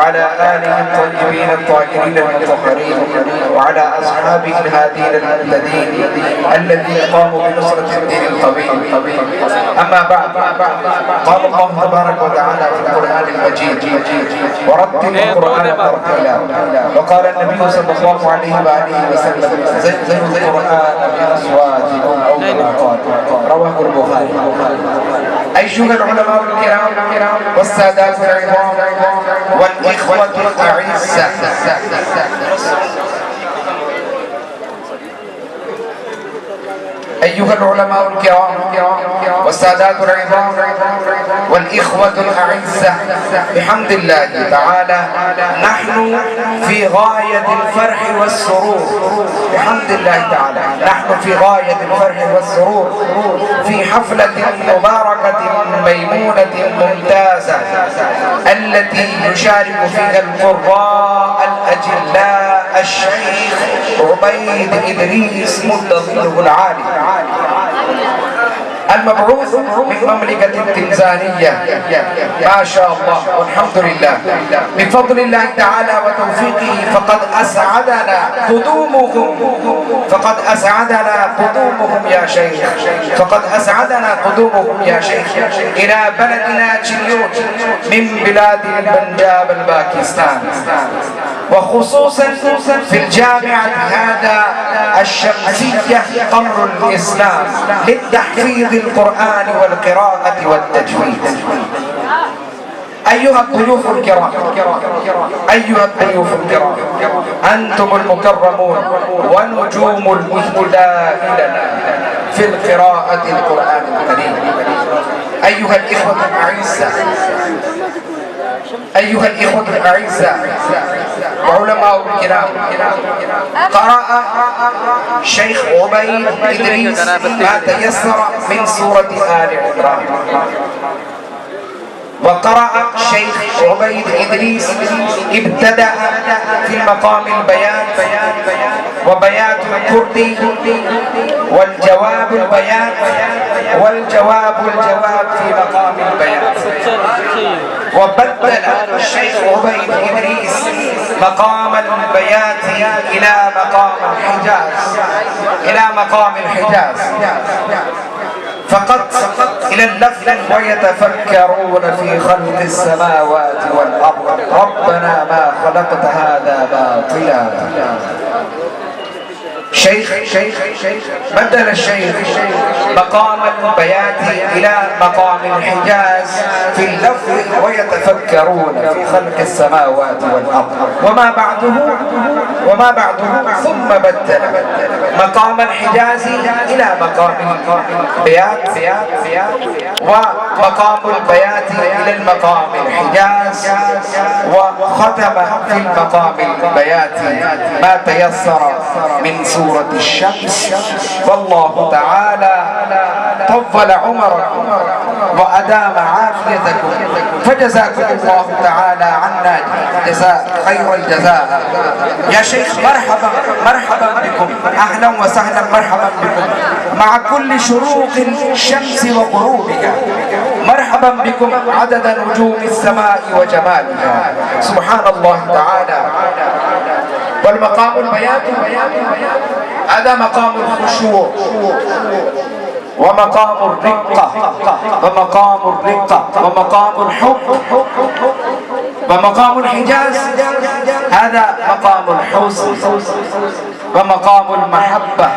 وعلى آله الطيبين الطاهرين المطهرين وعلى أصحابه الهادين المهتدين الذين قاموا بنصرة الدين القويم. أما بعد، قال الله تبارك وتعالى في القرآن المجيد: ورتل القرآن ترتيلا. وقال النبي صلى الله عليه وآله وسلم: زينوا القرآن بأصواتكم أو كما قال. رواه البخاري. أيها العلماء الكرام والسادات العظام والإخوة الأعزاء، أيها العلماء الكرام والسادات العظام والإخوة الأعزاء، بحمد الله تعالى نحن في غاية الفرح والسرور. بحمد الله تعالى نحن في غاية الفرح والسرور في حفلة مباركة ميمونة ممتازة التي يشارك فيها القراء الأجلاء الشيخ عبيد إدريس مد ظله العالي المبعوث من مملكة تنزانية. ما شاء الله والحمد لله، بفضل الله تعالى وتوفيقه فقد أسعدنا قدومهم يا شيخ، فقد أسعدنا قدومهم يا شيخ إلى بلدنا تشيلون من بلاد البنجاب الباكستان، وخصوصا في الجامعة هذا الشمسية قمر الإسلام للتحفيظ القرآن والقراءة والتجويد. أيها الضيوف الكرام، أيها الضيوف الكرام، أنتم المكرمون ونجوم الهدى لنا في القراءة القرآن الكريم. أيها الإخوة الأعزاء، أيها الإخوة الأعزاء وعلماء الكرام، قرأ شيخ عبيد إدريس ما تيسر من سورة آل عمران، وقرأ شيخ عبيد إدريس ابتدأ في مقام البيان وبيات الكردي والجواب البيان والجواب في مقام البيان، وبدل الشيخ عبيد إدريس مقام البيات إلى مقام الحجاز فقط إلى اللفظ: ويتفكرون في خلق السماوات والأرض ربنا ما خلقت هذا باطلا. بدل الشيخ مقام البيات إلى مقام الحجاز في اللفظ: ويتفكرون في خلق السماوات والأرض، وما بعده ثم بدل مقام الحجاز إلى مقام البيات ومقام البيات إلى المقام الحجاز، وختم في المقام البيات ما تيسر من سورة الشمس. والله تعالى طول عمركم وأدام عافيتكم، فجزاكم الله تعالى عنا جزاء خير الجزاء. يا شيخ مرحبا بكم، أهلا وسهلا، مرحبا بكم مع كل شروق الشمس وغروبها، مرحبا بكم عدد نجوم السماء وجمالها. سبحان الله تعالى. والمقام البيات هذا مقام الخشوع ومقام الرقة ومقام الحب، ومقام الحجاز هذا مقام الحزن ومقام المحبة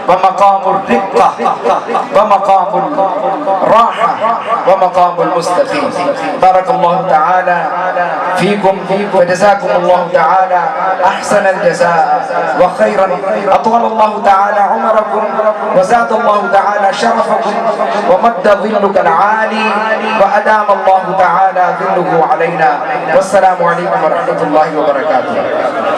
ومقام الرقة ومقام الراحة ومقام المستقيم. بارك الله تعالى فيكم وجزاكم الله تعالى أحسن الجزاء وخيرا. أطول الله تعالى عمركم وزاد الله تعالى شرفكم ومد ظلك العالي وأدام الله تعالى ظله علينا. والسلام عليكم ورحمة الله وبركاته.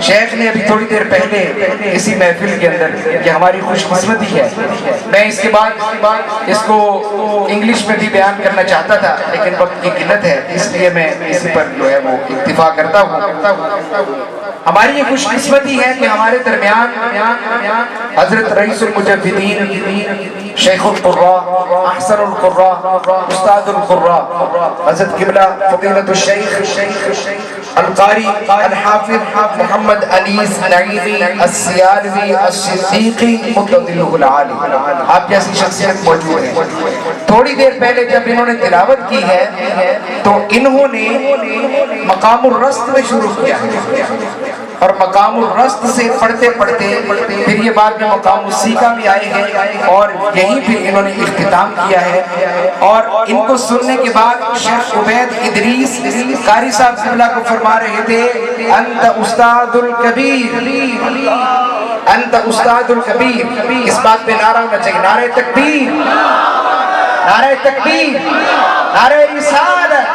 شیخ نے ابھی تھوڑی دیر پہلے اسی محفل کے اندر کہ ہماری خوش قسمتی ہے، میں اس کے بعد اس کو انگلش میں بھی بیان کرنا چاہتا تھا لیکن وقت کی قلت ہے، اس لیے میں اسی پر جو ہے وہ اکتفا کرتا ہوں۔ ہماری یہ خوش قسمتی ہے کہ ہمارے درمیان حضرت رئیس المجددین، شیخ القراء، احسن القراء، استاد القراء، حضرت قبلہ فضیلت الشیخ القاری الحافظ محمد انیس نعیمی السیالوی الصدیقی مطلع العالی، آپ جیسی شخصیت موجود ہے۔ تھوڑی دیر پہلے جب انہوں نے تلاوت کی ہے تو انہوں نے مقام الرست میں شروع کیا اور مقام الرست سے پڑھتے پڑھتے پھر یہ بعد میں مقام السیکا بھی آئے ہیں اور یہیں پھر انہوں نے اختتام کیا ہے۔ اور ان کو سننے کے بعد شیخ عبید ادریس قاری صاحب قبلہ کو فرما رہے تھے انت استاد الکبیر، انت استاد الکبیر۔ اس بات پہ نعرہ ہونا چاہیے، نعرہ تکبیر، نعرہ تکبیر، نعرہ رسالت،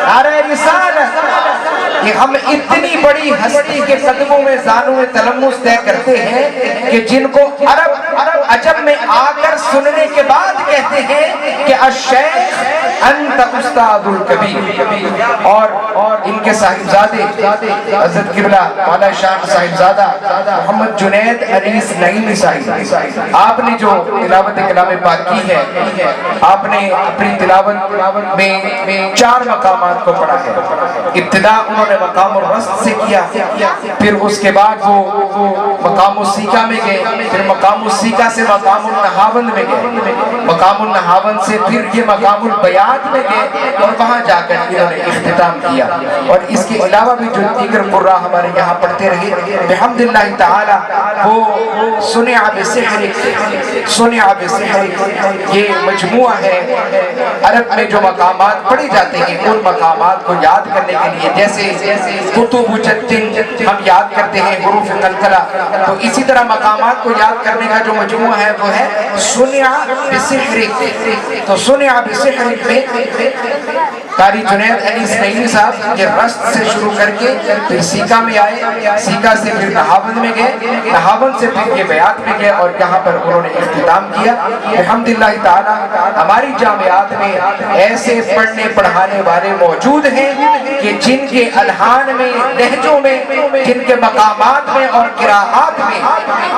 نعرہ رسالت۔ کہ ہم اتنی بڑی ہستی کے قدموں میں زانو تلمس طے کرتے ہیں کہ جن کو عرب عجم میں آ کر سننے کے بعد کہتے ہیں کہ الشیخ انت استاد الکبیر۔ اور ان کے صاحبزادے حضرت قبلہ مولا شاہ صاحبزادہ محمد جنید انیس نعیمی صاحب، آپ نے جو تلاوت کلام پاک کی ہے، آپ نے اپنی تلاوت میں 4 مقامات کو پڑھا ہے۔ ابتدا انہوں نے مقام الرست سے کیا، پھر اس کے بعد وہ مقام السیکا میں گئے، پھر مقام السیکا سے مقام النہاوند میں گئے، مقام النہاوند سے پھر یہ مقام البیات میں گئے اور وہاں جا کر انہوں نے اختتام کیا۔ اور اس کے علاوہ بھی جو دیگر قراء ہمارے یہاں پڑھتے رہے بحمد اللہ تعالی، وہ سنع بسحرک، سنع بسحرک یہ مجموعہ ہے۔ عرب میں جو مقامات پڑھے جاتے ہیں ان مقامات کو یاد کرنے کے لیے، جیسے قطب جتن ہم یاد کرتے ہیں حروف قلقلہ، تو اسی طرح مقامات کو یاد کرنے کا جو مجموعہ ہے وہ ہے سنع بسحرک۔ تو سنع بسحرک میں قاری جنید انیس نعیمی صاحب یہ رست سے شروع کر کے پھر سیکا میں آئے، سیکا سے پھر نہاوند میں گئے، نہاوند سے پھر یہ بیات میں گئے اور یہاں پر انہوں نے اختتام کیا۔ الحمدللہ تعالی ہماری جامعات میں ایسے پڑھنے پڑھانے والے موجود ہیں کہ جن کے الحان میں، لہجوں میں، جن کے مقامات میں اور قراءات میں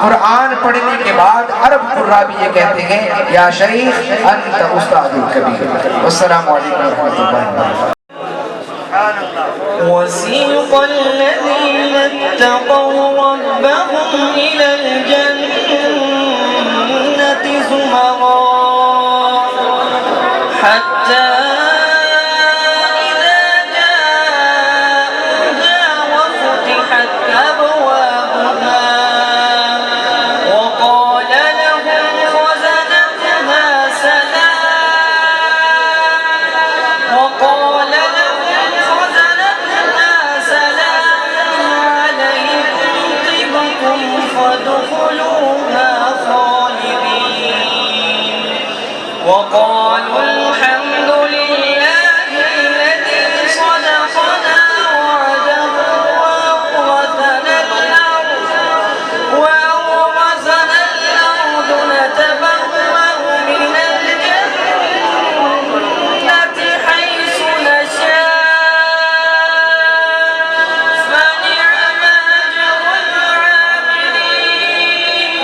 قرآن پڑھنے کے بعد عرب قراء بھی یہ کہتے ہیں یا شیخ انت استاد الکبیر۔ والسلام علیکم ورحمۃ اللہ۔ وسيق الذين اتقوا ربهم إلى الجنة زمرا حتى إذا جاءوها وفتحت أبوابها وقال لهم خزنتها سلام عليكم طبتم فادخلوها خالدين وقالوا الحمد لله الذي صدقنا وعده وأورثنا الأرض نتبوأ من الجنة حيث نشاء فنعم أجر العاملين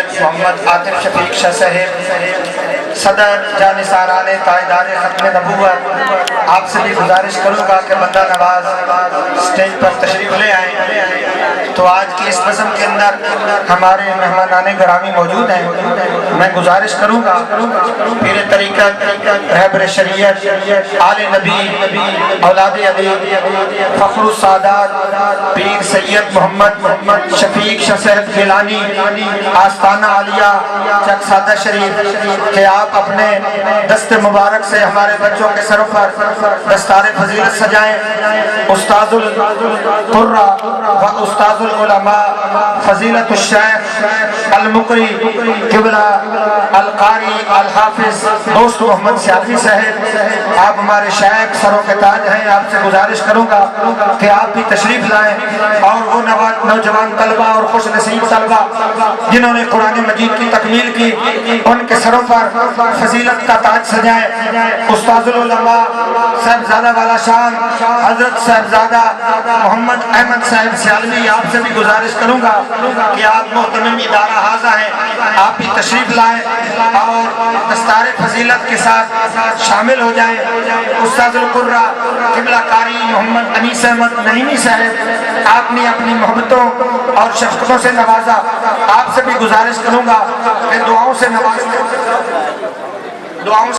سید محمد عاطف شفیق شاہ صاحب صدر جانثاران تاجدار ختم نبوت، آپ سے بھی گزارش کروں گا کہ بندہ نواز اسٹیج پر تشریف لے آئیں۔ تو آج کی اس نظم کے اندر ہمارے مہمانان گرامی موجود ہیں، میں گزارش کروں گا پیر طریقت، رہبر شریعت، آل نبی، اولاد علی، فخر السادات پیر سید محمد شفیق شاہ صاحب گیلانی آستانہ عالیہ چک سادہ شریف کہ آپ اپنے دست مبارک سے ہمارے بچوں کے سروں پر دستار فضیلت سجائیں۔ استاذ القرہ و استاذ العلماء فضیلت الشیخ المقری قبلہ القاری الحافظ دوست محمد سیاسی صاحب، آپ ہمارے شیخ سروں کے تاج ہیں، آپ سے گزارش کروں گا کہ آپ بھی تشریف لائیں اور وہ نوجوان طلبہ اور خوش نصیب طلبہ جنہوں نے قرآن مجید کی تکمیل کی ان کے سروں پر فضیلت کا تاج سجائیں۔ استاذ العلماء صاحبزادہ والا شان حضرت صاحبزادہ محمد احمد صاحب سیالوی، آپ سے بھی گزارش کروں گا کہ آپ محترم ادارہ حاضر ہیں، آپ بھی تشریف لائیں اور دستار فضیلت کے ساتھ شامل ہو جائیں۔ استاذ القرہ قبلہ قاری محمد انیس احمد نعیمی صاحب، آپ نے اپنی محبتوں اور شفقتوں سے نوازا، آپ سے بھی گزارش کروں گا کہ دعاؤں سے نوازیں، دعاؤں